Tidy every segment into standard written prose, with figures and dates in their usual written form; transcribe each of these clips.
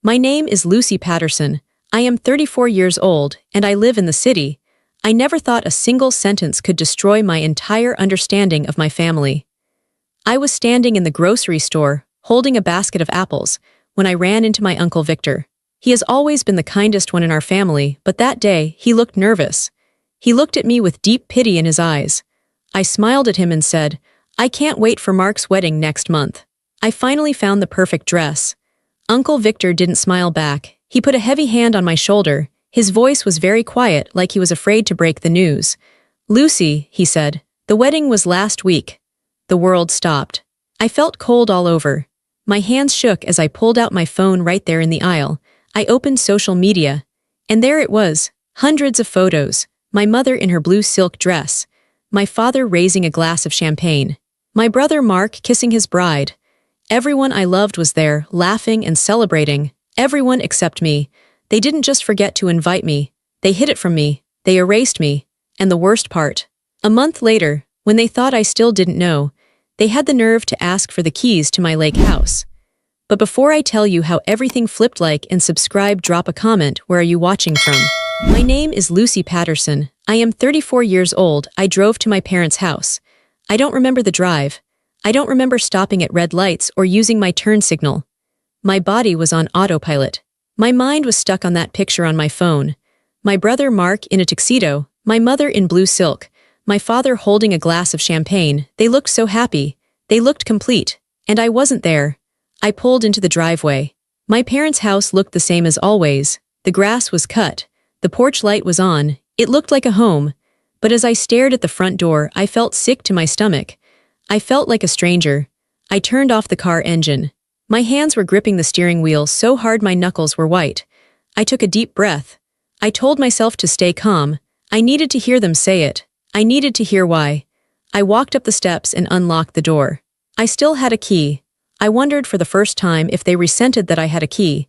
My name is Lucy Patterson. I am 34 years old, and I live in the city. I never thought a single sentence could destroy my entire understanding of my family. I was standing in the grocery store, holding a basket of apples, when I ran into my Uncle Victor. He has always been the kindest one in our family, but that day, he looked nervous. He looked at me with deep pity in his eyes. I smiled at him and said, "I can't wait for Mark's wedding next month. I finally found the perfect dress." Uncle Victor didn't smile back. He put a heavy hand on my shoulder. His voice was very quiet, like he was afraid to break the news. "Lucy," he said, "the wedding was last week." The world stopped. I felt cold all over. My hands shook as I pulled out my phone right there in the aisle. I opened social media. And there it was, hundreds of photos. My mother in her blue silk dress. My father raising a glass of champagne. My brother Mark kissing his bride. Everyone I loved was there, laughing and celebrating. Everyone except me. They didn't just forget to invite me. They hid it from me. They erased me. And the worst part. A month later, when they thought I still didn't know, they had the nerve to ask for the keys to my lake house. But before I tell you how everything flipped, like and subscribe, drop a comment. Where are you watching from? My name is Lucy Patterson. I am 34 years old. I drove to my parents' house. I don't remember the drive. I don't remember stopping at red lights or using my turn signal. My body was on autopilot. My mind was stuck on that picture on my phone. My brother Mark in a tuxedo, my mother in blue silk, my father holding a glass of champagne. They looked so happy. They looked complete. And I wasn't there. I pulled into the driveway. My parents' house looked the same as always. The grass was cut. The porch light was on. It looked like a home. But as I stared at the front door, I felt sick to my stomach. I felt like a stranger. I turned off the car engine. My hands were gripping the steering wheel so hard my knuckles were white. I took a deep breath. I told myself to stay calm. I needed to hear them say it. I needed to hear why. I walked up the steps and unlocked the door. I still had a key. I wondered for the first time if they resented that I had a key.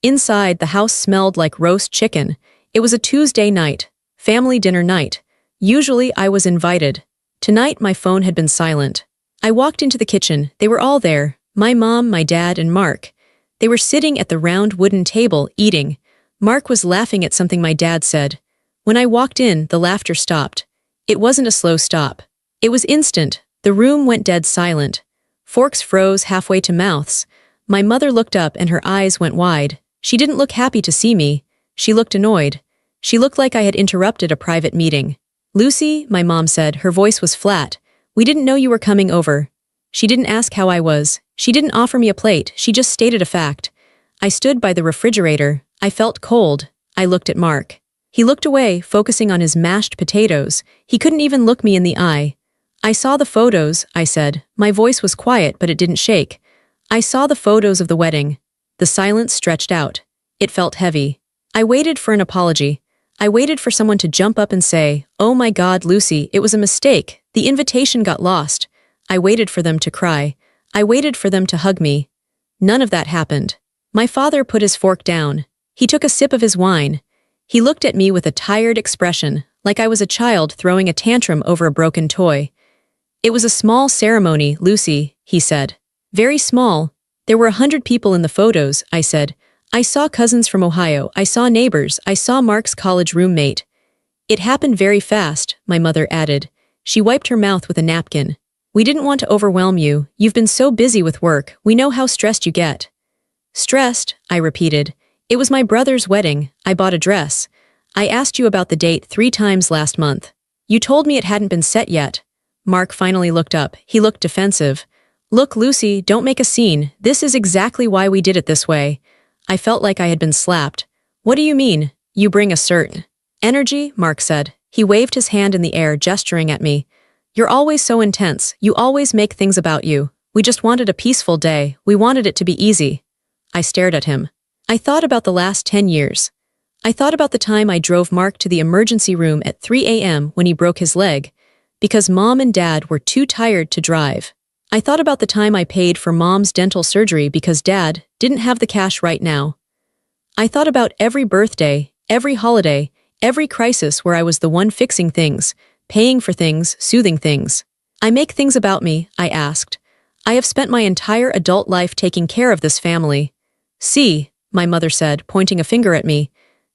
Inside, the house smelled like roast chicken. It was a Tuesday night. Family dinner night. Usually I was invited. Tonight my phone had been silent. I walked into the kitchen. They were all there. My mom, my dad, and Mark. They were sitting at the round wooden table, eating. Mark was laughing at something my dad said. When I walked in, the laughter stopped. It wasn't a slow stop. It was instant. The room went dead silent. Forks froze halfway to mouths. My mother looked up and her eyes went wide. She didn't look happy to see me. She looked annoyed. She looked like I had interrupted a private meeting. "Lucy," my mom said, her voice was flat. "We didn't know you were coming over." She didn't ask how I was. She didn't offer me a plate. She just stated a fact. I stood by the refrigerator. I felt cold. I looked at Mark. He looked away, focusing on his mashed potatoes. He couldn't even look me in the eye. "I saw the photos," I said. My voice was quiet, but it didn't shake. "I saw the photos of the wedding." The silence stretched out. It felt heavy. I waited for an apology. I waited for someone to jump up and say, "Oh my God, Lucy, it was a mistake. The invitation got lost." I waited for them to cry. I waited for them to hug me. None of that happened. My father put his fork down. He took a sip of his wine. He looked at me with a tired expression, like I was a child throwing a tantrum over a broken toy. "It was a small ceremony, Lucy," he said. "Very small. There were 100 people in the photos," I said. "I saw cousins from Ohio. I saw neighbors. I saw Mark's college roommate." "It happened very fast," my mother added. She wiped her mouth with a napkin. "We didn't want to overwhelm you. You've been so busy with work. We know how stressed you get." "Stressed," I repeated. "It was my brother's wedding. I bought a dress. I asked you about the date 3 times last month. You told me it hadn't been set yet." Mark finally looked up. He looked defensive. "Look, Lucy, don't make a scene. This is exactly why we did it this way." I felt like I had been slapped. "What do you mean? You bring a certain energy," Mark said. He waved his hand in the air, gesturing at me. "You're always so intense. You always make things about you. We just wanted a peaceful day. We wanted it to be easy." I stared at him. I thought about the last 10 years. I thought about the time I drove Mark to the emergency room at 3 a.m. when he broke his leg, because Mom and Dad were too tired to drive. I thought about the time I paid for Mom's dental surgery because Dad didn't have the cash right now. I thought about every birthday, every holiday, every crisis where I was the one fixing things, paying for things, soothing things. "I make things about me," I asked. "I have spent my entire adult life taking care of this family. See, my mother said, pointing a finger at me.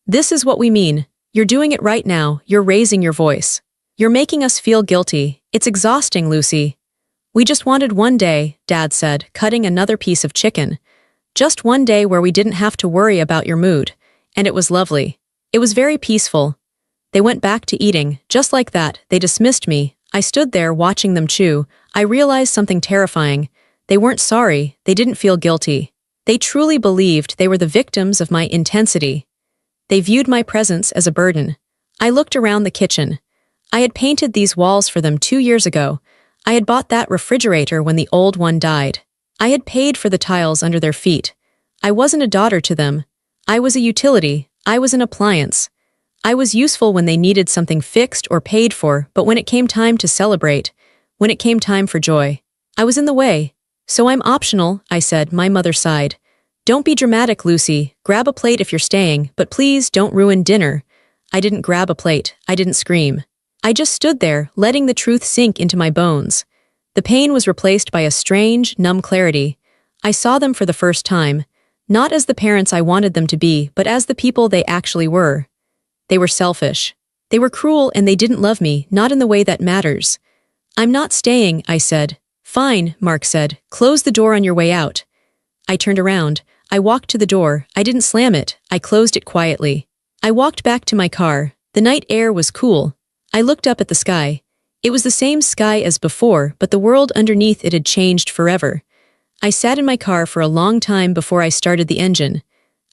This is what we mean. You're doing it right now. You're raising your voice. You're making us feel guilty. It's exhausting, Lucy. We just wanted one day, Dad said, cutting another piece of chicken. Just one day where we didn't have to worry about your mood. And it was lovely. It was very peaceful. They went back to eating. Just like that, they dismissed me. I stood there watching them chew. I realized something terrifying. They weren't sorry. They didn't feel guilty. They truly believed they were the victims of my intensity. They viewed my presence as a burden. I looked around the kitchen. I had painted these walls for them 2 years ago. I had bought that refrigerator when the old one died. I had paid for the tiles under their feet. I wasn't a daughter to them. I was a utility. I was an appliance. I was useful when they needed something fixed or paid for, but when it came time to celebrate, when it came time for joy, I was in the way. So I'm optional, I said. My mother sighed. Don't be dramatic, Lucy. Grab a plate if you're staying, but please don't ruin dinner. I didn't grab a plate. I didn't scream. I just stood there, letting the truth sink into my bones. The pain was replaced by a strange, numb clarity. I saw them for the first time, not as the parents I wanted them to be, but as the people they actually were. They were selfish. They were cruel, and they didn't love me, not in the way that matters. I'm not staying, I said. Fine, Mark said. Close the door on your way out. I turned around. I walked to the door. I didn't slam it. I closed it quietly. I walked back to my car. The night air was cool. I looked up at the sky. It was the same sky as before, but the world underneath it had changed forever. I sat in my car for a long time before I started the engine.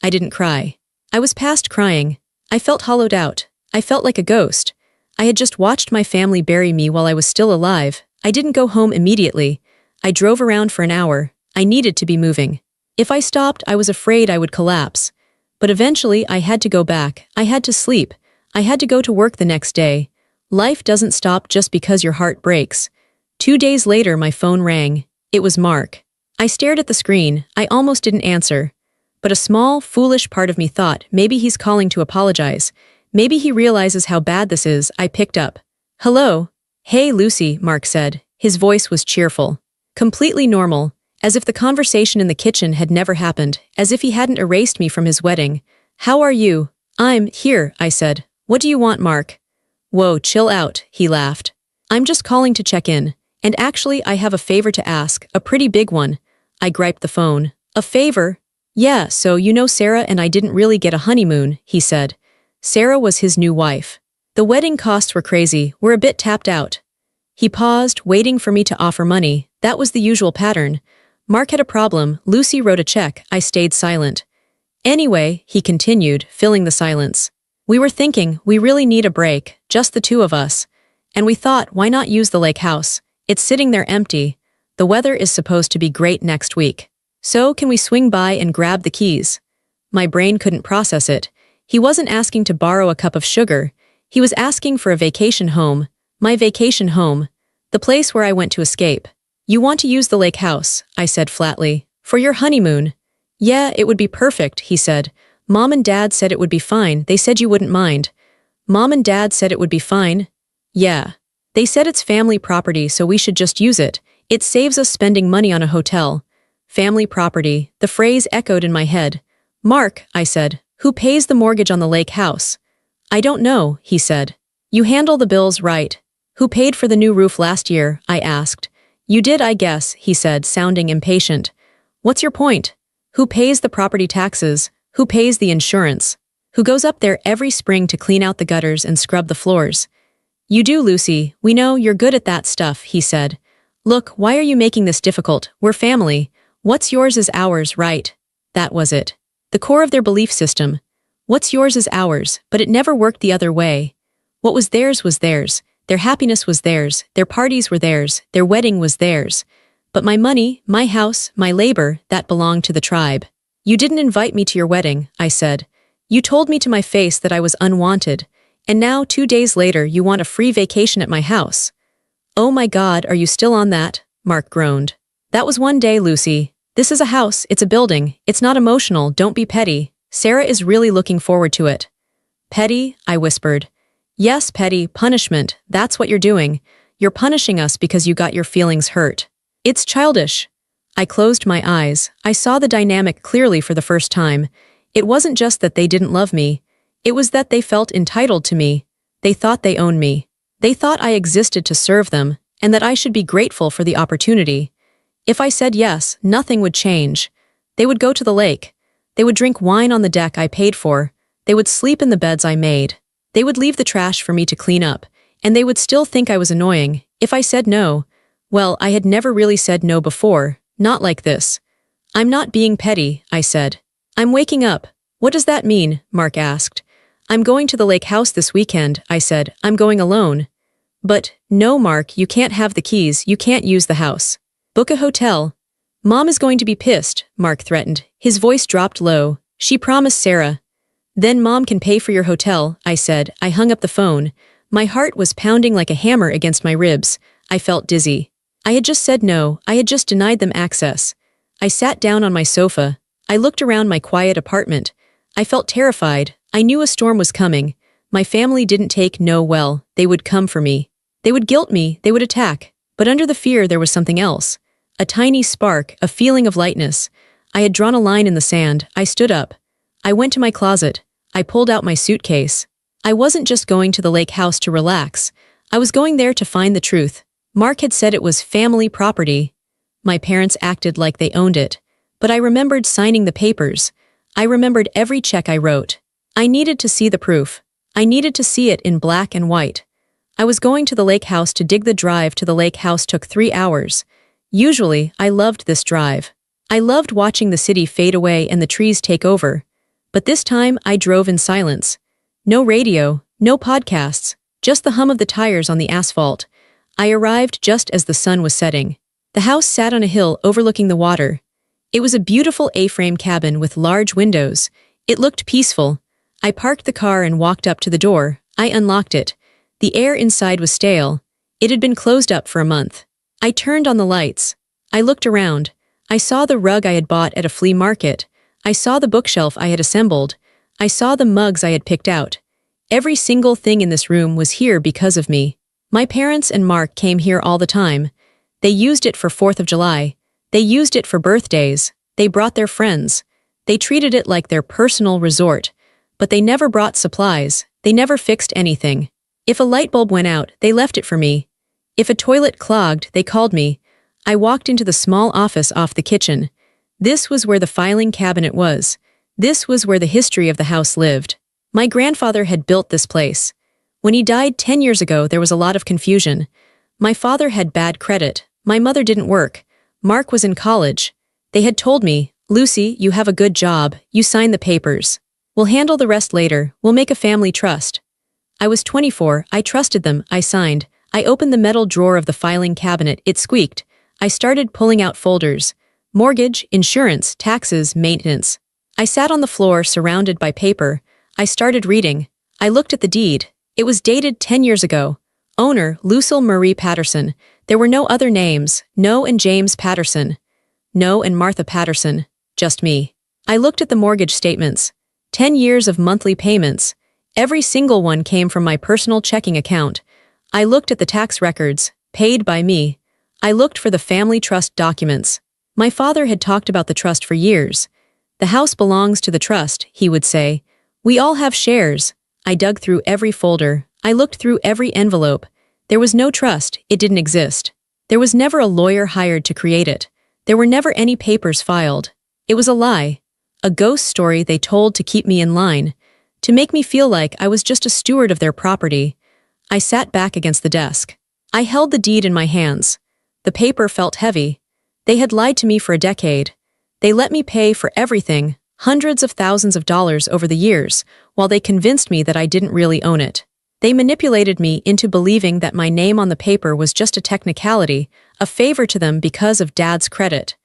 I didn't cry. I was past crying. I felt hollowed out. I felt like a ghost. I had just watched my family bury me while I was still alive. I didn't go home immediately. I drove around for an hour. I needed to be moving. If I stopped, I was afraid I would collapse. But eventually, I had to go back. I had to sleep. I had to go to work the next day. Life doesn't stop just because your heart breaks. 2 days later, my phone rang. It was Mark. I stared at the screen. I almost didn't answer. But a small, foolish part of me thought, maybe he's calling to apologize. Maybe he realizes how bad this is. I picked up. Hello? Hey, Lucy, Mark said. His voice was cheerful. Completely normal, as if the conversation in the kitchen had never happened, as if he hadn't erased me from his wedding. How are you? I'm here, I said. What do you want, Mark? Whoa, chill out, he laughed. I'm just calling to check in. And actually, I have a favor to ask, a pretty big one. I griped the phone. A favor? Yeah, so you know Sarah and I didn't really get a honeymoon, he said. Sarah was his new wife. The wedding costs were crazy. We're a bit tapped out. He paused, waiting for me to offer money. That was the usual pattern. Mark had a problem. Lucy wrote a check. I stayed silent. Anyway, he continued, filling the silence. We were thinking, we really need a break, just the two of us. And we thought, why not use the lake house? It's sitting there empty. The weather is supposed to be great next week. So can we swing by and grab the keys? My brain couldn't process it. He wasn't asking to borrow a cup of sugar. He was asking for a vacation home. My vacation home. The place where I went to escape. You want to use the lake house, I said flatly. For your honeymoon. Yeah, it would be perfect, he said. Mom and Dad said it would be fine. They said you wouldn't mind. Mom and Dad said it would be fine? Yeah. They said it's family property, so we should just use it. It saves us spending money on a hotel. Family property. The phrase echoed in my head. Mark, I said, who pays the mortgage on the lake house? I don't know, he said. You handle the bills, right? Who paid for the new roof last year? I asked. You did, I guess, he said, sounding impatient. What's your point? Who pays the property taxes? Who pays the insurance? Who goes up there every spring to clean out the gutters and scrub the floors? You do, Lucy. We know you're good at that stuff, he said. Look, why are you making this difficult? We're family. What's yours is ours, right? That was it. The core of their belief system. What's yours is ours, but it never worked the other way. What was theirs was theirs. Their happiness was theirs. Their parties were theirs. Their wedding was theirs. But my money, my house, my labor, that belonged to the tribe. You didn't invite me to your wedding, I said. You told me to my face that I was unwanted. And now, 2 days later, you want a free vacation at my house. Oh my God, are you still on that? Mark groaned. That was one day, Lucy. This is a house, it's a building. It's not emotional, don't be petty. Sarah is really looking forward to it. Petty? I whispered. Yes, petty, punishment. That's what you're doing. You're punishing us because you got your feelings hurt. It's childish. I closed my eyes. I saw the dynamic clearly for the first time. It wasn't just that they didn't love me. It was that they felt entitled to me. They thought they owned me. They thought I existed to serve them, and that I should be grateful for the opportunity. If I said yes, nothing would change. They would go to the lake. They would drink wine on the deck I paid for. They would sleep in the beds I made. They would leave the trash for me to clean up, and they would still think I was annoying. If I said no, well, I had never really said no before, not like this. I'm not being petty, I said. I'm waking up. What does that mean? Mark asked. I'm going to the lake house this weekend, I said. I'm going alone. But, no, Mark, you can't have the keys. You can't use the house. Book a hotel. Mom is going to be pissed, Mark threatened. His voice dropped low. She promised Sarah. Then Mom can pay for your hotel, I said. I hung up the phone. My heart was pounding like a hammer against my ribs. I felt dizzy. I had just said no. I had just denied them access. I sat down on my sofa. I looked around my quiet apartment. I felt terrified. I knew a storm was coming. My family didn't take no well. They would come for me. They would guilt me. They would attack. But under the fear there was something else. A tiny spark, a feeling of lightness. I had drawn a line in the sand. I stood up. I went to my closet. I pulled out my suitcase. I wasn't just going to the lake house to relax. I was going there to find the truth. Mark had said it was family property. My parents acted like they owned it. But I remembered signing the papers. I remembered every check I wrote. I needed to see the proof. I needed to see it in black and white. I was going to the lake house to dig. The drive to the lake house took 3 hours. Usually, I loved this drive. I loved watching the city fade away and the trees take over. But this time, I drove in silence. No radio, no podcasts, just the hum of the tires on the asphalt. I arrived just as the sun was setting. The house sat on a hill overlooking the water. It was a beautiful A-frame cabin with large windows. It looked peaceful. I parked the car and walked up to the door. I unlocked it. The air inside was stale. It had been closed up for a month. I turned on the lights. I looked around. I saw the rug I had bought at a flea market. I saw the bookshelf I had assembled. I saw the mugs I had picked out. Every single thing in this room was here because of me. My parents and Mark came here all the time. They used it for 4th of July. They used it for birthdays. They brought their friends. They treated it like their personal resort. But they never brought supplies. They never fixed anything. If a light bulb went out, they left it for me. If a toilet clogged, they called me. I walked into the small office off the kitchen. This was where the filing cabinet was. This was where the history of the house lived. My grandfather had built this place. When he died 10 years ago, there was a lot of confusion. My father had bad credit. My mother didn't work. Mark was in college. They had told me, Lucy, you have a good job. You sign the papers. We'll handle the rest later. We'll make a family trust. I was 24. I trusted them. I signed. I opened the metal drawer of the filing cabinet. It squeaked. I started pulling out folders. Mortgage, insurance, taxes, maintenance. I sat on the floor surrounded by paper. I started reading. I looked at the deed. It was dated 10 years ago. Owner, Lucille Marie Patterson. There were no other names. No and James Patterson. No and Martha Patterson. Just me. I looked at the mortgage statements. 10 years of monthly payments. Every single one came from my personal checking account. I looked at the tax records. Paid by me. I looked for the family trust documents. My father had talked about the trust for years. The house belongs to the trust, he would say. We all have shares. I dug through every folder. I looked through every envelope. There was no trust. It didn't exist. There was never a lawyer hired to create it. There were never any papers filed. It was a lie. A ghost story they told to keep me in line. To make me feel like I was just a steward of their property. I sat back against the desk. I held the deed in my hands. The paper felt heavy. They had lied to me for a decade. They let me pay for everything, hundreds of thousands of dollars over the years, while they convinced me that I didn't really own it. They manipulated me into believing that my name on the paper was just a technicality, a favor to them because of Dad's credit.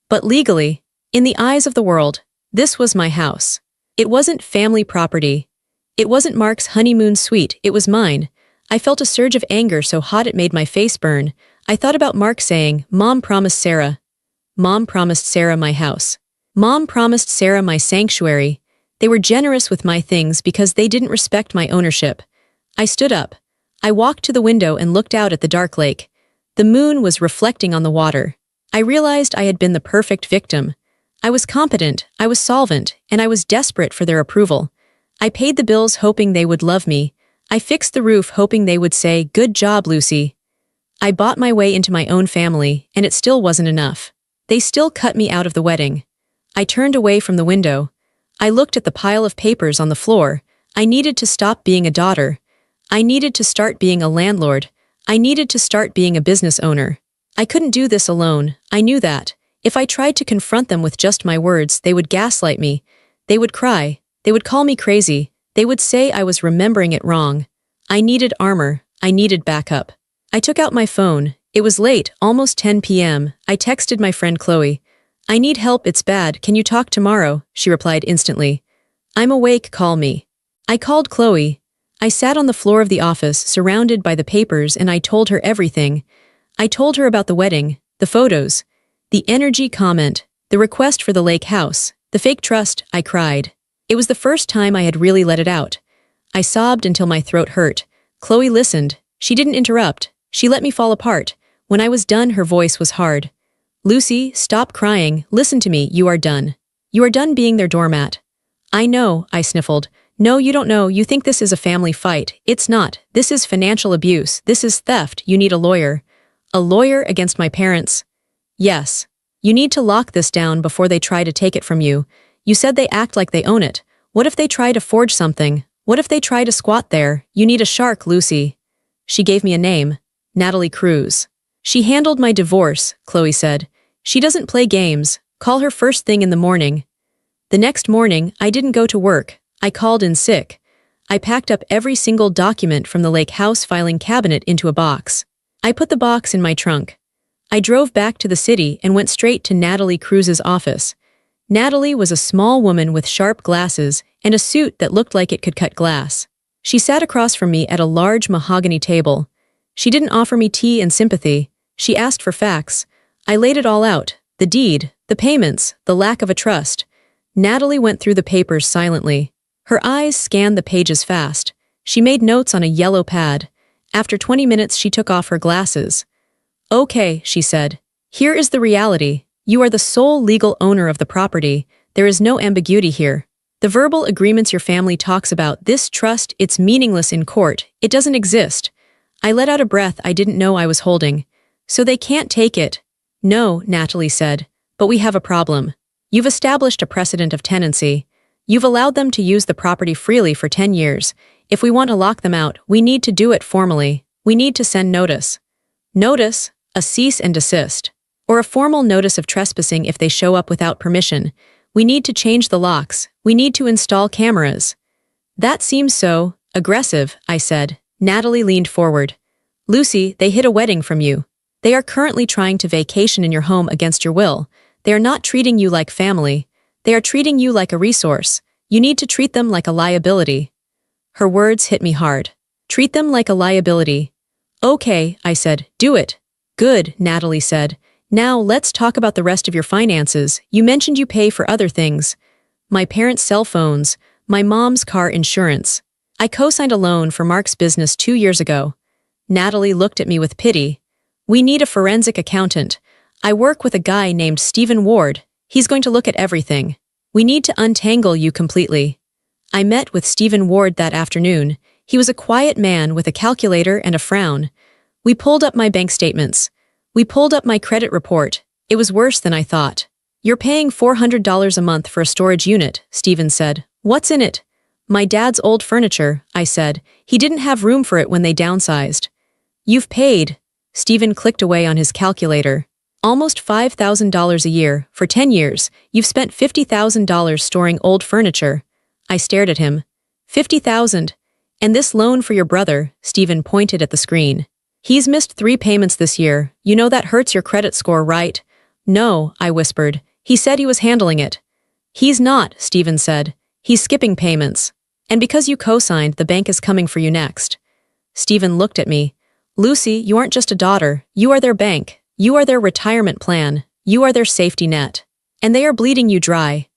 But legally, in the eyes of the world, this was my house. It wasn't family property. It wasn't Mark's honeymoon suite, it was mine. I felt a surge of anger so hot it made my face burn. I thought about Mark saying, Mom promised Sarah. Mom promised Sarah my house. Mom promised Sarah my sanctuary. They were generous with my things because they didn't respect my ownership. I stood up. I walked to the window and looked out at the dark lake. The moon was reflecting on the water. I realized I had been the perfect victim. I was competent, I was solvent, and I was desperate for their approval. I paid the bills hoping they would love me. I fixed the roof hoping they would say, "Good job, Lucy." I bought my way into my own family, and it still wasn't enough. They still cut me out of the wedding. I turned away from the window. I looked at the pile of papers on the floor. I needed to stop being a daughter. I needed to start being a landlord. I needed to start being a business owner. I couldn't do this alone, I knew that. If I tried to confront them with just my words, they would gaslight me. They would cry. They would call me crazy. They would say I was remembering it wrong. I needed armor. I needed backup. I took out my phone. It was late, almost 10 p.m. I texted my friend Chloe. "I need help, it's bad, can you talk tomorrow?" She replied instantly. "I'm awake, call me." I called Chloe. I sat on the floor of the office, surrounded by the papers, and I told her everything. I told her about the wedding, the photos, the energy comment, the request for the lake house, the fake trust. I cried. It was the first time I had really let it out. I sobbed until my throat hurt. Chloe listened. She didn't interrupt. She let me fall apart. When I was done, her voice was hard. "Lucy, stop crying. Listen to me, you are done. You are done being their doormat." "I know," I sniffled. "No, you don't know. You think this is a family fight. It's not. This is financial abuse. This is theft. You need a lawyer." "A lawyer against my parents?" "Yes. You need to lock this down before they try to take it from you. You said they act like they own it. What if they try to forge something? What if they try to squat there? You need a shark, Lucy." She gave me a name. Natalie Cruz. "She handled my divorce," Chloe said. "She doesn't play games. Call her first thing in the morning." The next morning, I didn't go to work. I called in sick. I packed up every single document from the lake house filing cabinet into a box. I put the box in my trunk. I drove back to the city and went straight to Natalie Cruz's office. Natalie was a small woman with sharp glasses and a suit that looked like it could cut glass. She sat across from me at a large mahogany table. She didn't offer me tea and sympathy. She asked for facts. I laid it all out, the deed, the payments, the lack of a trust. Natalie went through the papers silently. Her eyes scanned the pages fast. She made notes on a yellow pad. After 20 minutes, she took off her glasses. "Okay," she said. "Here is the reality. You are the sole legal owner of the property. There is no ambiguity here. The verbal agreements your family talks about, this trust, it's meaningless in court. It doesn't exist." I let out a breath I didn't know I was holding. "So they can't take it?" "No," Natalie said. "But we have a problem. You've established a precedent of tenancy. You've allowed them to use the property freely for 10 years. If we want to lock them out, we need to do it formally. We need to send notice." "Notice? A cease and desist. Or a formal notice of trespassing if they show up without permission. We need to change the locks. We need to install cameras." "That seems so aggressive," I said. Natalie leaned forward. "Lucy, they hid a wedding from you. They are currently trying to vacation in your home against your will. They are not treating you like family. They are treating you like a resource. You need to treat them like a liability." Her words hit me hard. "Treat them like a liability." "Okay," I said. "Do it." "Good," Natalie said. "Now let's talk about the rest of your finances. You mentioned you pay for other things. My parents' cell phones, my mom's car insurance. I co-signed a loan for Mark's business 2 years ago." Natalie looked at me with pity. "We need a forensic accountant. I work with a guy named Stephen Ward. He's going to look at everything. We need to untangle you completely." I met with Stephen Ward that afternoon. He was a quiet man with a calculator and a frown. We pulled up my bank statements. We pulled up my credit report. It was worse than I thought. "You're paying $400 a month for a storage unit," Stephen said. "What's in it?" "My dad's old furniture," I said. "He didn't have room for it when they downsized." "You've paid." Stephen clicked away on his calculator. "Almost $5,000 a year. For 10 years, you've spent $50,000 storing old furniture." I stared at him. $50,000. "And this loan for your brother," Stephen pointed at the screen. "He's missed 3 payments this year. You know that hurts your credit score, right?" "No," I whispered. "He said he was handling it." "He's not," Stephen said. "He's skipping payments. And because you co-signed, the bank is coming for you next." Stephen looked at me. "Lucy, you aren't just a daughter. You are their bank. You are their retirement plan. You are their safety net. And they are bleeding you dry."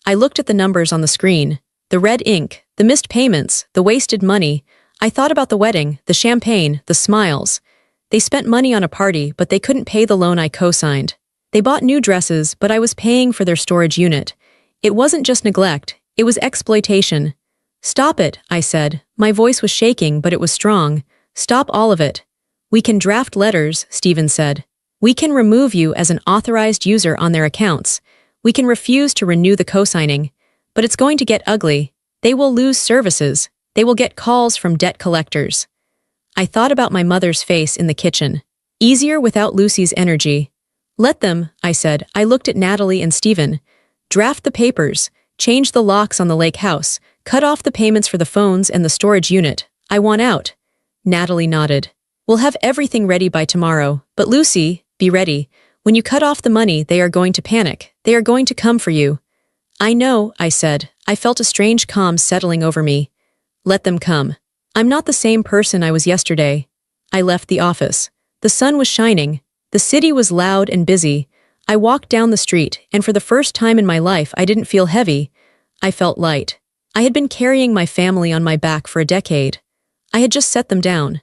I looked at the numbers on the screen. The red ink, the missed payments, the wasted money. I thought about the wedding, the champagne, the smiles. They spent money on a party, but they couldn't pay the loan I co-signed. They bought new dresses, but I was paying for their storage unit. It wasn't just neglect, it was exploitation. Stop it, I said. My voice was shaking, but it was strong. Stop all of it. We can draft letters, Stephen said. We can remove you as an authorized user on their accounts. We can refuse to renew the co-signing. But it's going to get ugly. They will lose services. They will get calls from debt collectors. I thought about my mother's face in the kitchen. Easier without Lucy's energy. Let them, I said. I looked at Natalie and Stephen. Draft the papers. Change the locks on the lake house. Cut off the payments for the phones and the storage unit. I want out. Natalie nodded. We'll have everything ready by tomorrow. But Lucy, be ready. When you cut off the money, they are going to panic. They are going to come for you. I know, I said. I felt a strange calm settling over me. Let them come. I'm not the same person I was yesterday. I left the office. The sun was shining. The city was loud and busy. I walked down the street, and for the first time in my life, I didn't feel heavy. I felt light. I had been carrying my family on my back for a decade. I had just set them down.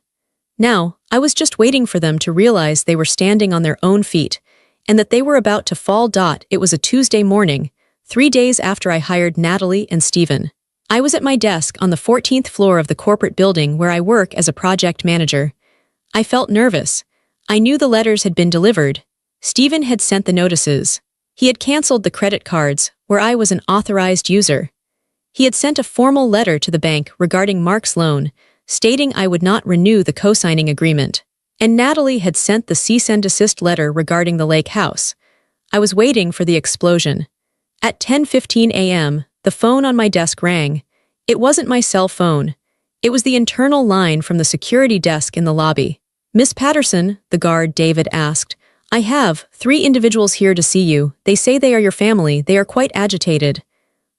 Now, I was just waiting for them to realize they were standing on their own feet, and that they were about to fall. It was a Tuesday morning, 3 days after I hired Natalie and Stephen. I was at my desk on the 14th floor of the corporate building where I work as a project manager. I felt nervous. I knew the letters had been delivered. Stephen had sent the notices. He had canceled the credit cards, where I was an authorized user. He had sent a formal letter to the bank regarding Mark's loan, stating I would not renew the co-signing agreement. And Natalie had sent the cease and desist letter regarding the lake house. I was waiting for the explosion. At 10:15 a.m., the phone on my desk rang. It wasn't my cell phone. It was the internal line from the security desk in the lobby. Miss Patterson, the guard David asked, I have 3 individuals here to see you. They say they are your family. They are quite agitated.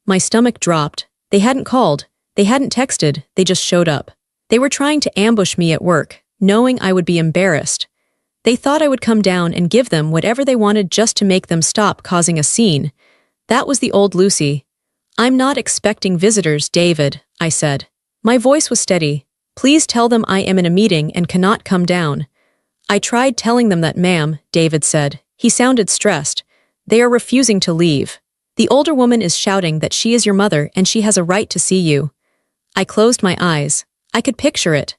My stomach dropped. They hadn't called. They hadn't texted. They just showed up. They were trying to ambush me at work, knowing I would be embarrassed. They thought I would come down and give them whatever they wanted just to make them stop causing a scene. That was the old Lucy. I'm not expecting visitors, David, I said. My voice was steady. Please tell them I am in a meeting and cannot come down. I tried telling them that, ma'am, David said. He sounded stressed. They are refusing to leave. The older woman is shouting that she is your mother and she has a right to see you. I closed my eyes. I could picture it.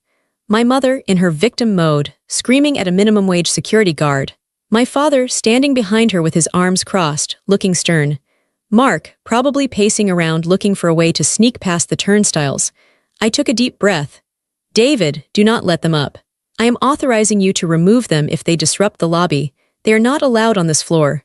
My mother, in her victim mode, screaming at a minimum wage security guard. My father, standing behind her with his arms crossed, looking stern. Mark, probably pacing around looking for a way to sneak past the turnstiles. I took a deep breath. David, do not let them up. I am authorizing you to remove them if they disrupt the lobby. They are not allowed on this floor.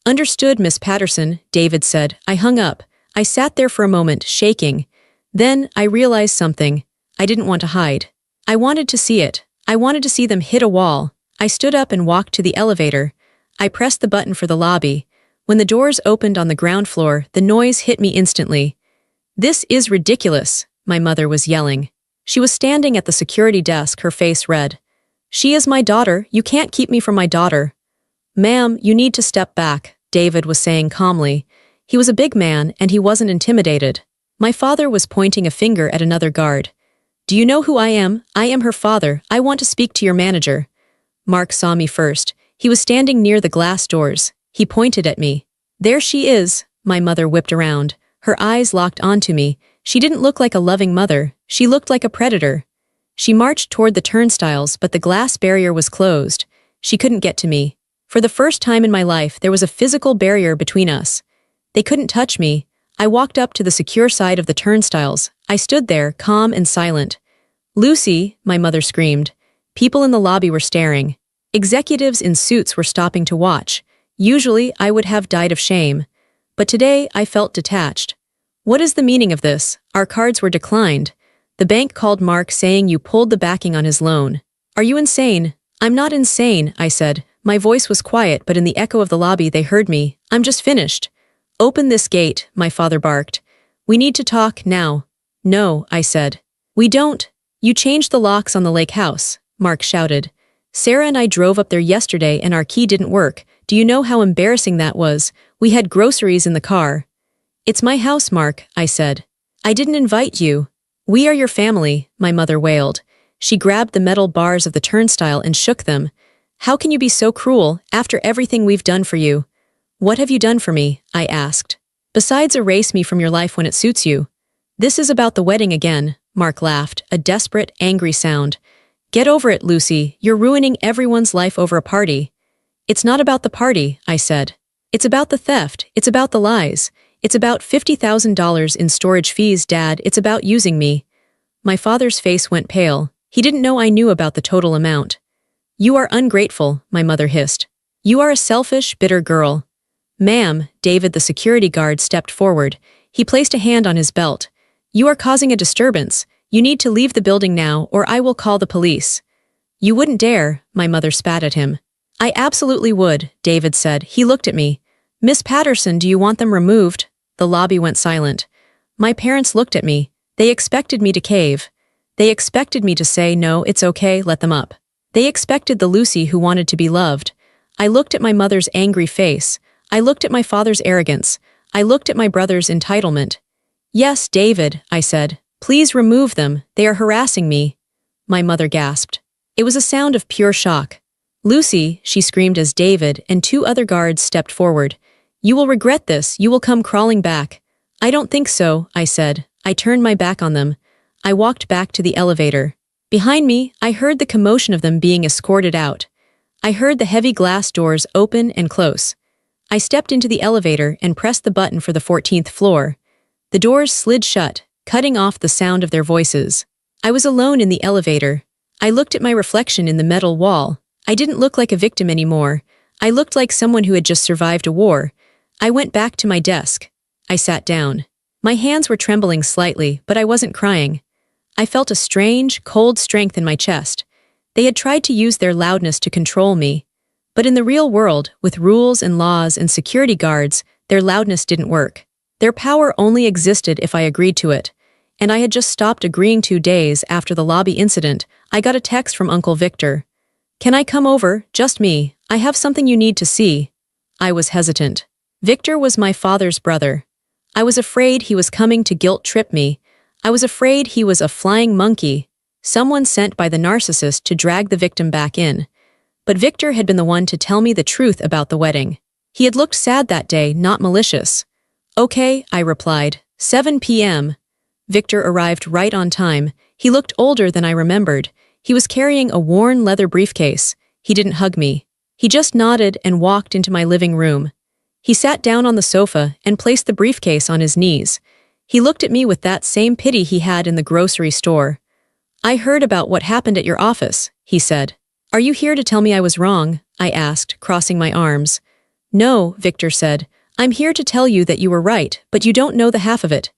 Understood, Miss Patterson, David said. I hung up. I sat there for a moment, shaking. Then I realized something. I didn't want to hide. I wanted to see it. I wanted to see them hit a wall. I stood up and walked to the elevator. I pressed the button for the lobby. When the doors opened on the ground floor, the noise hit me instantly. This is ridiculous, my mother was yelling. She was standing at the security desk, her face red. She is my daughter. You can't keep me from my daughter. Ma'am, you need to step back, David was saying calmly. He was a big man, and he wasn't intimidated. My father was pointing a finger at another guard. Do you know who I am? I am her father. I want to speak to your manager. Mark saw me first. He was standing near the glass doors. He pointed at me. There she is, my mother whipped around. Her eyes locked onto me. She didn't look like a loving mother. She looked like a predator. She marched toward the turnstiles, but the glass barrier was closed. She couldn't get to me. For the first time in my life, there was a physical barrier between us. They couldn't touch me. I walked up to the secure side of the turnstiles. I stood there, calm and silent. Lucy, my mother screamed. People in the lobby were staring. Executives in suits were stopping to watch. Usually, I would have died of shame. But today, I felt detached. What is the meaning of this? Our cards were declined. The bank called Mark saying you pulled the backing on his loan. Are you insane? I'm not insane, I said. My voice was quiet, but in the echo of the lobby they heard me. I'm just finished. Open this gate, my father barked. We need to talk now. No, I said. We don't. You changed the locks on the lake house, Mark shouted. Sarah and I drove up there yesterday and our key didn't work. Do you know how embarrassing that was? We had groceries in the car. It's my house, Mark, I said. I didn't invite you. We are your family, my mother wailed. She grabbed the metal bars of the turnstile and shook them. How can you be so cruel after everything we've done for you? What have you done for me? I asked. Besides erase me from your life when it suits you. This is about the wedding again, Mark laughed, a desperate, angry sound. Get over it, Lucy, you're ruining everyone's life over a party. It's not about the party, I said. It's about the theft, it's about the lies. It's about $50,000 in storage fees, Dad, it's about using me. My father's face went pale. He didn't know I knew about the total amount. You are ungrateful, my mother hissed. You are a selfish, bitter girl. Ma'am, David the security guard stepped forward. He placed a hand on his belt. You are causing a disturbance. You need to leave the building now or I will call the police. You wouldn't dare, my mother spat at him. I absolutely would, David said. He looked at me. Miss Patterson, do you want them removed? The lobby went silent. My parents looked at me. They expected me to cave. They expected me to say, no, it's okay, let them up. They expected the Lucy who wanted to be loved. I looked at my mother's angry face. I looked at my father's arrogance. I looked at my brother's entitlement. Yes, David, I said. Please remove them. They are harassing me. My mother gasped. It was a sound of pure shock. Lucy, she screamed as David and two other guards stepped forward. You will regret this. You will come crawling back. I don't think so, I said. I turned my back on them. I walked back to the elevator. Behind me, I heard the commotion of them being escorted out. I heard the heavy glass doors open and close. I stepped into the elevator and pressed the button for the 14th floor. The doors slid shut, cutting off the sound of their voices. I was alone in the elevator. I looked at my reflection in the metal wall. I didn't look like a victim anymore. I looked like someone who had just survived a war. I went back to my desk. I sat down. My hands were trembling slightly, but I wasn't crying. I felt a strange, cold strength in my chest. They had tried to use their loudness to control me. But in the real world, with rules and laws and security guards, their loudness didn't work. Their power only existed if I agreed to it. And I had just stopped agreeing 2 days after the lobby incident. I got a text from Uncle Victor. Can I come over? Just me. I have something you need to see. I was hesitant. Victor was my father's brother. I was afraid he was coming to guilt-trip me. I was afraid he was a flying monkey, someone sent by the narcissist to drag the victim back in. But Victor had been the one to tell me the truth about the wedding. He had looked sad that day, not malicious. Okay, I replied. 7 p.m. Victor arrived right on time. He looked older than I remembered. He was carrying a worn leather briefcase. He didn't hug me. He just nodded and walked into my living room. He sat down on the sofa and placed the briefcase on his knees. He looked at me with that same pity he had in the grocery store. I heard about what happened at your office, he said. Are you here to tell me I was wrong? I asked, crossing my arms. No, Victor said. I'm here to tell you that you were right, but you don't know the half of it.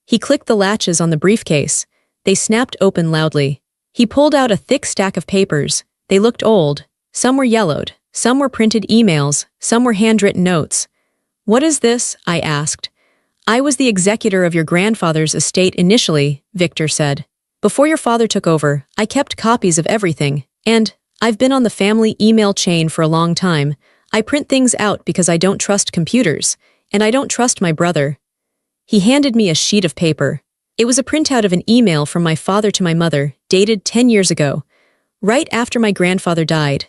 He clicked the latches on the briefcase. They snapped open loudly. He pulled out a thick stack of papers. They looked old. Some were yellowed. Some were printed emails. Some were handwritten notes. What is this? I asked. I was the executor of your grandfather's estate initially, Victor said. Before your father took over, I kept copies of everything, and I've been on the family email chain for a long time. I print things out because I don't trust computers, and I don't trust my brother. He handed me a sheet of paper. It was a printout of an email from my father to my mother, dated 10 years ago, right after my grandfather died.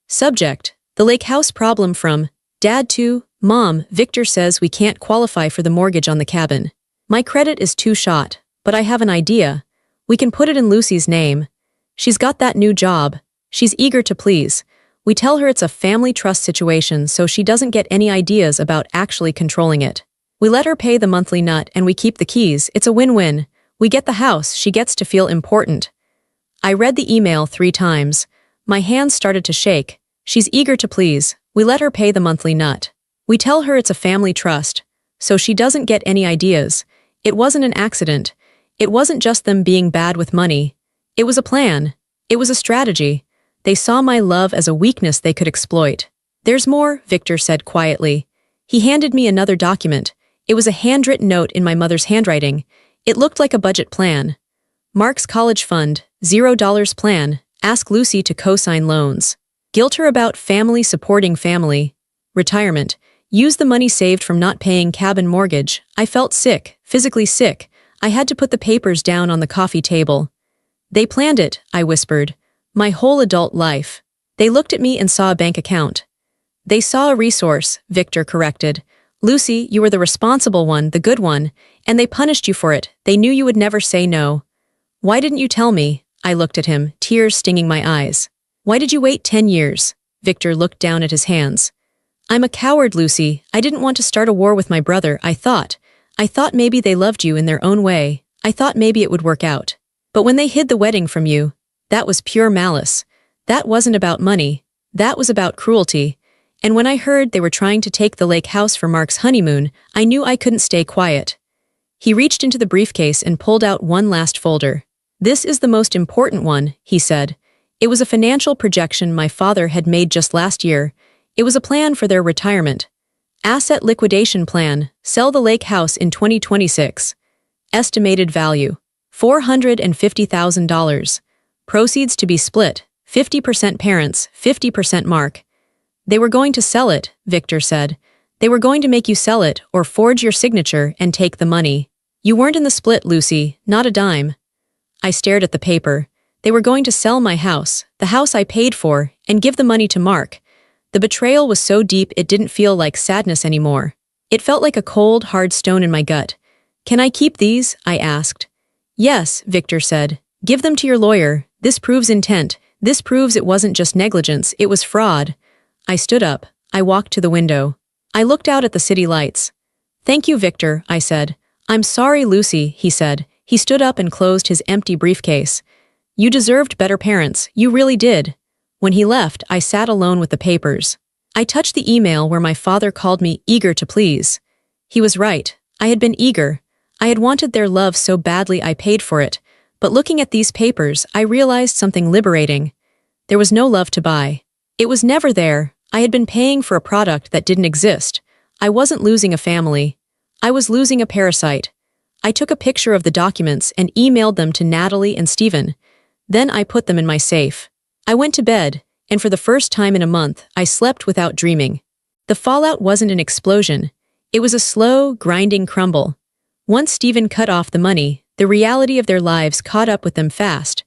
Subject: the lake house problem from Dad to Mom. Victor says we can't qualify for the mortgage on the cabin. My credit is too shot, but I have an idea. We can put it in Lucy's name. She's got that new job. She's eager to please. We tell her it's a family trust situation so she doesn't get any ideas about actually controlling it. We let her pay the monthly nut and we keep the keys. It's a win-win. We get the house, she gets to feel important. I read the email 3 times. My hands started to shake. She's eager to please. We let her pay the monthly nut. We tell her it's a family trust, so she doesn't get any ideas. It wasn't an accident. It wasn't just them being bad with money. It was a plan. It was a strategy. They saw my love as a weakness they could exploit. There's more, Victor said quietly. He handed me another document. It was a handwritten note in my mother's handwriting. It looked like a budget plan. Mark's college fund, $0 plan. Ask Lucy to co-sign loans. Guilt her about family supporting family. Retirement. Use the money saved from not paying cabin mortgage. I felt sick, physically sick. I had to put the papers down on the coffee table. They planned it, I whispered. My whole adult life. They looked at me and saw a bank account. They saw a resource, Victor corrected. Lucy, you were the responsible one, the good one, and they punished you for it. They knew you would never say no. Why didn't you tell me? I looked at him, tears stinging my eyes. Why did you wait 10 years? Victor looked down at his hands. I'm a coward, Lucy. I didn't want to start a war with my brother, I thought. I thought maybe they loved you in their own way. I thought maybe it would work out. But when they hid the wedding from you, that was pure malice. That wasn't about money. That was about cruelty. And when I heard they were trying to take the lake house for Mark's honeymoon, I knew I couldn't stay quiet. He reached into the briefcase and pulled out one last folder. This is the most important one, he said. It was a financial projection my father had made just last year. It was a plan for their retirement. Asset liquidation plan, sell the lake house in 2026. Estimated value, $450,000. Proceeds to be split, 50% parents, 50% Mark. They were going to sell it, Victor said. They were going to make you sell it or forge your signature and take the money. You weren't in the split, Lucy, not a dime. I stared at the paper. They were going to sell my house, the house I paid for, and give the money to Mark. The betrayal was so deep it didn't feel like sadness anymore. It felt like a cold, hard stone in my gut. Can I keep these? I asked. Yes, Victor said. Give them to your lawyer. This proves intent. This proves it wasn't just negligence, it was fraud. I stood up. I walked to the window. I looked out at the city lights. Thank you, Victor, I said. I'm sorry, Lucy, he said. He stood up and closed his empty briefcase. You deserved better parents, you really did. When he left, I sat alone with the papers. I touched the email where my father called me eager to please. He was right. I had been eager. I had wanted their love so badly I paid for it. But looking at these papers, I realized something liberating. There was no love to buy. It was never there. I had been paying for a product that didn't exist. I wasn't losing a family. I was losing a parasite. I took a picture of the documents and emailed them to Natalie and Stephen. Then I put them in my safe. I went to bed, and for the first time in a month, I slept without dreaming. The fallout wasn't an explosion. It was a slow, grinding crumble. Once Stephen cut off the money, the reality of their lives caught up with them fast.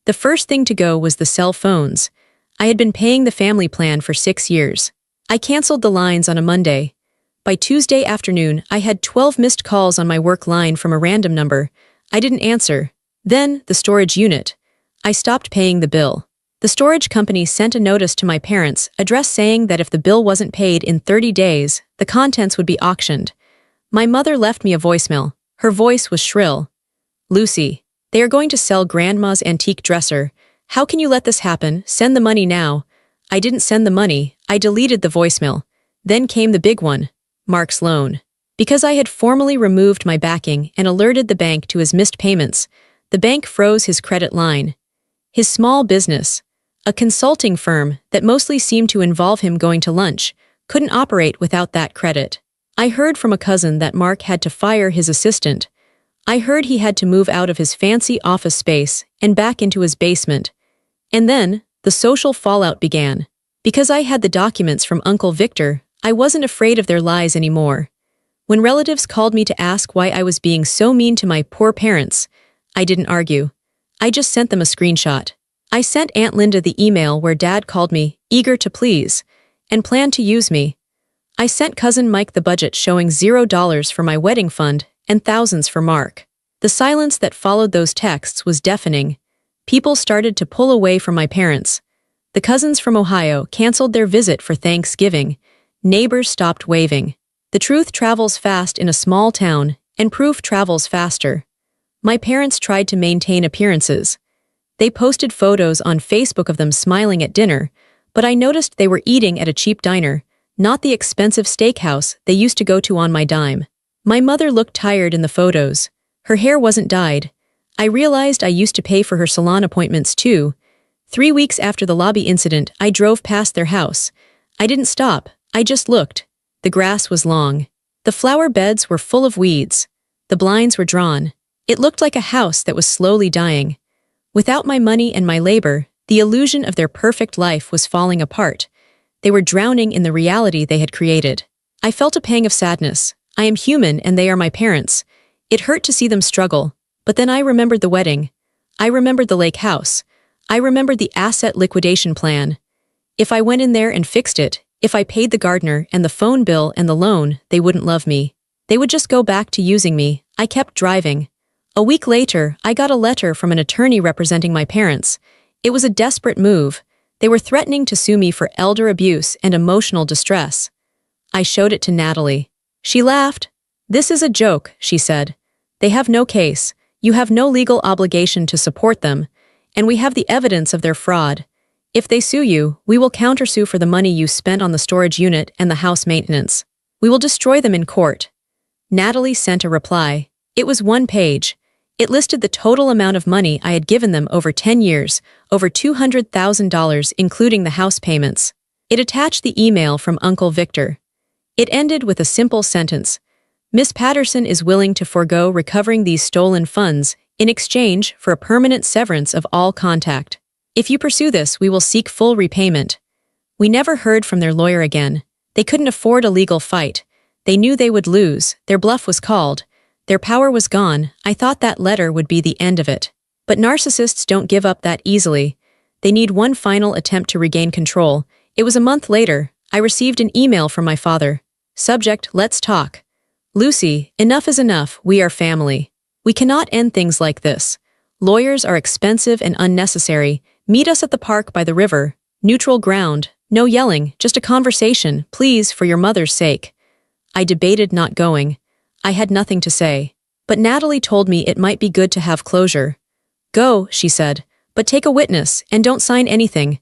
The first thing to go was the cell phones. I had been paying the family plan for 6 years. I canceled the lines on a Monday. By Tuesday afternoon, I had 12 missed calls on my work line from a random number. I didn't answer. Then, the storage unit. I stopped paying the bill. The storage company sent a notice to my parents' address saying that if the bill wasn't paid in 30 days, the contents would be auctioned. My mother left me a voicemail. Her voice was shrill. Lucy, they are going to sell Grandma's antique dresser. How can you let this happen? Send the money now. I didn't send the money. I deleted the voicemail. Then came the big one. Mark's loan. Because I had formally removed my backing and alerted the bank to his missed payments, the bank froze his credit line. His small business, a consulting firm that mostly seemed to involve him going to lunch, couldn't operate without that credit. I heard from a cousin that Mark had to fire his assistant. I heard he had to move out of his fancy office space and back into his basement. And then, the social fallout began. Because I had the documents from Uncle Victor, I wasn't afraid of their lies anymore. When relatives called me to ask why I was being so mean to my poor parents, I didn't argue. I just sent them a screenshot. I sent Aunt Linda the email where Dad called me, eager to please, and planned to use me. I sent Cousin Mike the budget showing $0 for my wedding fund and thousands for Mark. The silence that followed those texts was deafening. People started to pull away from my parents. The cousins from Ohio canceled their visit for Thanksgiving. Neighbors stopped waving. The truth travels fast in a small town, and proof travels faster. My parents tried to maintain appearances. They posted photos on Facebook of them smiling at dinner, but I noticed they were eating at a cheap diner, not the expensive steakhouse they used to go to on my dime. My mother looked tired in the photos. Her hair wasn't dyed. I realized I used to pay for her salon appointments too. 3 weeks after the lobby incident, I drove past their house. I didn't stop. I just looked. The grass was long. The flower beds were full of weeds. The blinds were drawn. It looked like a house that was slowly dying. Without my money and my labor, the illusion of their perfect life was falling apart. They were drowning in the reality they had created. I felt a pang of sadness. I am human and they are my parents. It hurt to see them struggle. But then I remembered the wedding. I remembered the lake house. I remembered the asset liquidation plan. If I went in there and fixed it, if I paid the gardener and the phone bill and the loan, they wouldn't love me. They would just go back to using me. I kept driving. A week later, I got a letter from an attorney representing my parents. It was a desperate move. They were threatening to sue me for elder abuse and emotional distress. I showed it to Natalie. She laughed. "This is a joke," she said. "They have no case. You have no legal obligation to support them. And we have the evidence of their fraud. If they sue you, we will countersue for the money you spent on the storage unit and the house maintenance. We will destroy them in court." Natalie sent a reply. It was 1 page. It listed the total amount of money I had given them over 10 years, over $200,000 including the house payments. It attached the email from Uncle Victor. It ended with a simple sentence. "Miss Patterson is willing to forego recovering these stolen funds in exchange for a permanent severance of all contact. If you pursue this, we will seek full repayment." We never heard from their lawyer again. They couldn't afford a legal fight. They knew they would lose. Their bluff was called. Their power was gone. I thought that letter would be the end of it. But narcissists don't give up that easily. They need one final attempt to regain control. It was a month later. I received an email from my father. Subject: "Let's talk." "Lucy, enough is enough. We are family. We cannot end things like this. Lawyers are expensive and unnecessary. Meet us at the park by the river. Neutral ground. No yelling, just a conversation, please, for your mother's sake." I debated not going. I had nothing to say. But Natalie told me it might be good to have closure. "Go," she said, "but take a witness and don't sign anything."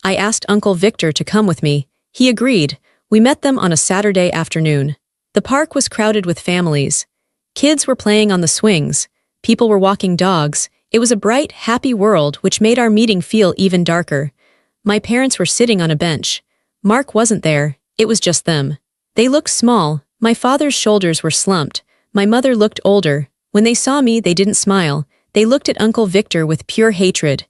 I asked Uncle Victor to come with me. He agreed. We met them on a Saturday afternoon. The park was crowded with families. Kids were playing on the swings. People were walking dogs. It was a bright, happy world which made our meeting feel even darker. My parents were sitting on a bench. Mark wasn't there. It was just them. They looked small. My father's shoulders were slumped. My mother looked older. When they saw me, they didn't smile. They looked at Uncle Victor with pure hatred.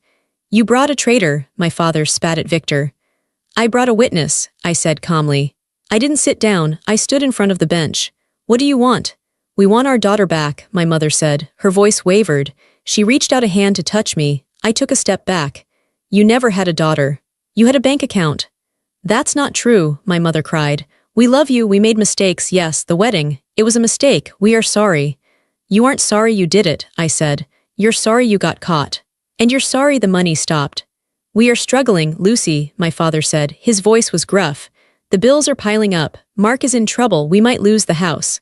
"You brought a traitor," my father spat at Victor. "I brought a witness," I said calmly. I didn't sit down. I stood in front of the bench. "What do you want?" "We want our daughter back," my mother said. Her voice wavered. She reached out a hand to touch me. I took a step back. "You never had a daughter. You had a bank account." "That's not true," my mother cried. "We love you, we made mistakes, yes, the wedding. It was a mistake, we are sorry." "You aren't sorry you did it," I said. "You're sorry you got caught. And you're sorry the money stopped." "We are struggling, Lucy," my father said. His voice was gruff. "The bills are piling up. Mark is in trouble, we might lose the house."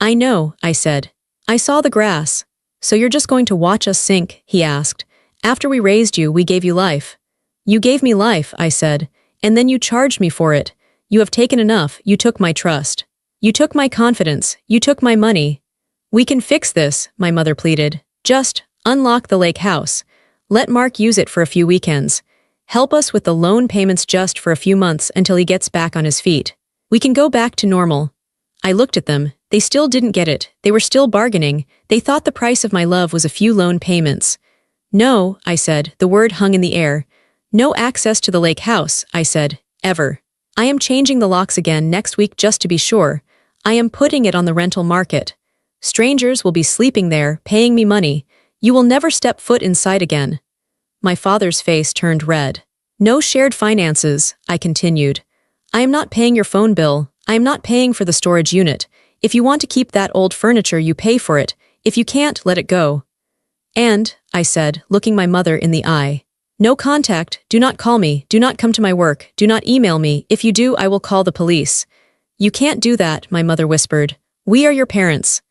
"I know," I said. "I saw the grass." "So you're just going to watch us sink?" he asked. "After we raised you, we gave you life." "You gave me life," I said. "And then you charged me for it. You have taken enough, you took my trust. You took my confidence, you took my money." "We can fix this," my mother pleaded. "Just unlock the lake house. Let Mark use it for a few weekends. Help us with the loan payments just for a few months until he gets back on his feet. We can go back to normal." I looked at them. They still didn't get it. They were still bargaining. They thought the price of my love was a few loan payments. "No," I said. The word hung in the air. "No access to the lake house," I said. "Ever. I am changing the locks again next week just to be sure. I am putting it on the rental market. Strangers will be sleeping there, paying me money. You will never step foot inside again." My father's face turned red. "No shared finances," I continued. "I am not paying your phone bill. I am not paying for the storage unit. If you want to keep that old furniture, you pay for it. If you can't, let it go." "And," I said, looking my mother in the eye, "no contact, do not call me, do not come to my work, do not email me. If you do, I will call the police." "You can't do that," my mother whispered. "We are your parents."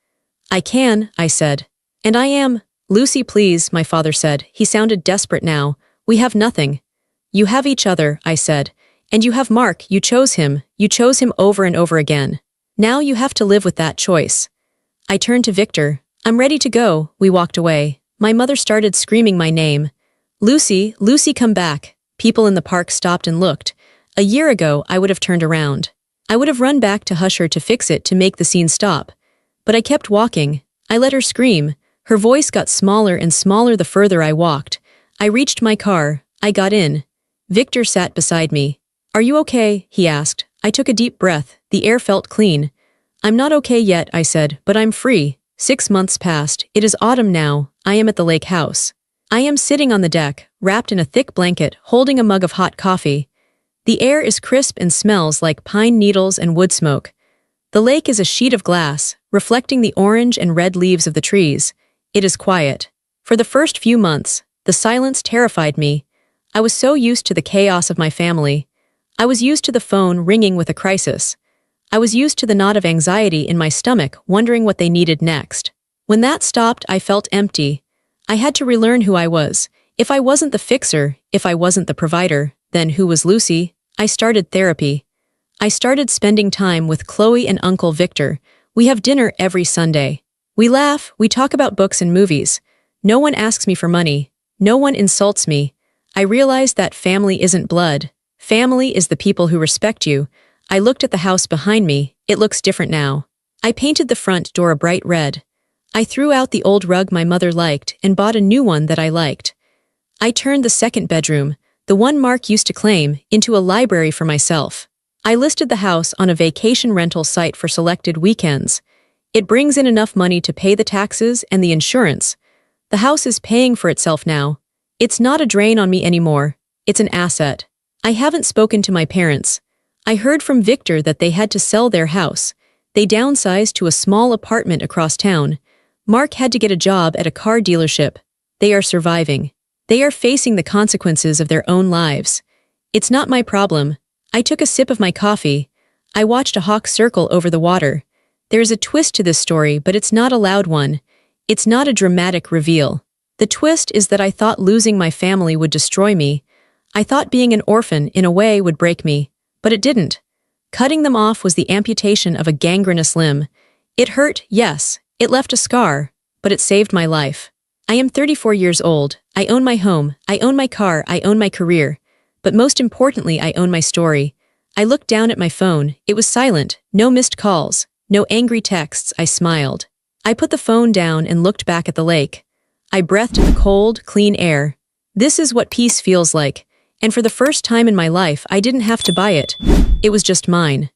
"I can," I said. "And I am." "Lucy, please," my father said. He sounded desperate now. "We have nothing." "You have each other," I said. "And you have Mark, you chose him. You chose him over and over again. Now you have to live with that choice." I turned to Victor. "I'm ready to go." We walked away. My mother started screaming my name. "Lucy, Lucy, come back." People in the park stopped and looked. A year ago, I would have turned around. I would have run back to hush her, to fix it, to make the scene stop. But I kept walking. I let her scream. Her voice got smaller and smaller the further I walked. I reached my car. I got in. Victor sat beside me. "Are you okay?" he asked. I took a deep breath. The air felt clean. "I'm not okay yet," I said, "but I'm free." 6 months passed. It is autumn now. I am at the lake house. I am sitting on the deck, wrapped in a thick blanket, holding a mug of hot coffee. The air is crisp and smells like pine needles and wood smoke. The lake is a sheet of glass, reflecting the orange and red leaves of the trees. It is quiet. For the first few months, the silence terrified me. I was so used to the chaos of my family. I was used to the phone ringing with a crisis. I was used to the knot of anxiety in my stomach, wondering what they needed next. When that stopped, I felt empty. I had to relearn who I was. If I wasn't the fixer, if I wasn't the provider, then who was Lucy? I started therapy. I started spending time with Chloe and Uncle Victor. We have dinner every Sunday. We laugh, we talk about books and movies. No one asks me for money. No one insults me. I realized that family isn't blood. Family is the people who respect you. I looked at the house behind me. It looks different now. I painted the front door a bright red. I threw out the old rug my mother liked and bought a new one that I liked. I turned the second bedroom, the one Mark used to claim, into a library for myself. I listed the house on a vacation rental site for selected weekends. It brings in enough money to pay the taxes and the insurance. The house is paying for itself now. It's not a drain on me anymore. It's an asset. I haven't spoken to my parents. I heard from Victor that they had to sell their house. They downsized to a small apartment across town. Mark had to get a job at a car dealership. They are surviving. They are facing the consequences of their own lives. It's not my problem. I took a sip of my coffee. I watched a hawk circle over the water. There is a twist to this story, but it's not a loud one. It's not a dramatic reveal. The twist is that I thought losing my family would destroy me. I thought being an orphan, in a way, would break me. But it didn't. Cutting them off was the amputation of a gangrenous limb. It hurt, yes. It left a scar, but it saved my life. I am 34 years old. I own my home. I own my car. I own my career. But most importantly, I own my story. I looked down at my phone. It was silent. No missed calls. No angry texts. I smiled. I put the phone down and looked back at the lake. I breathed the cold, clean air. This is what peace feels like. And for the first time in my life, I didn't have to buy it. It was just mine.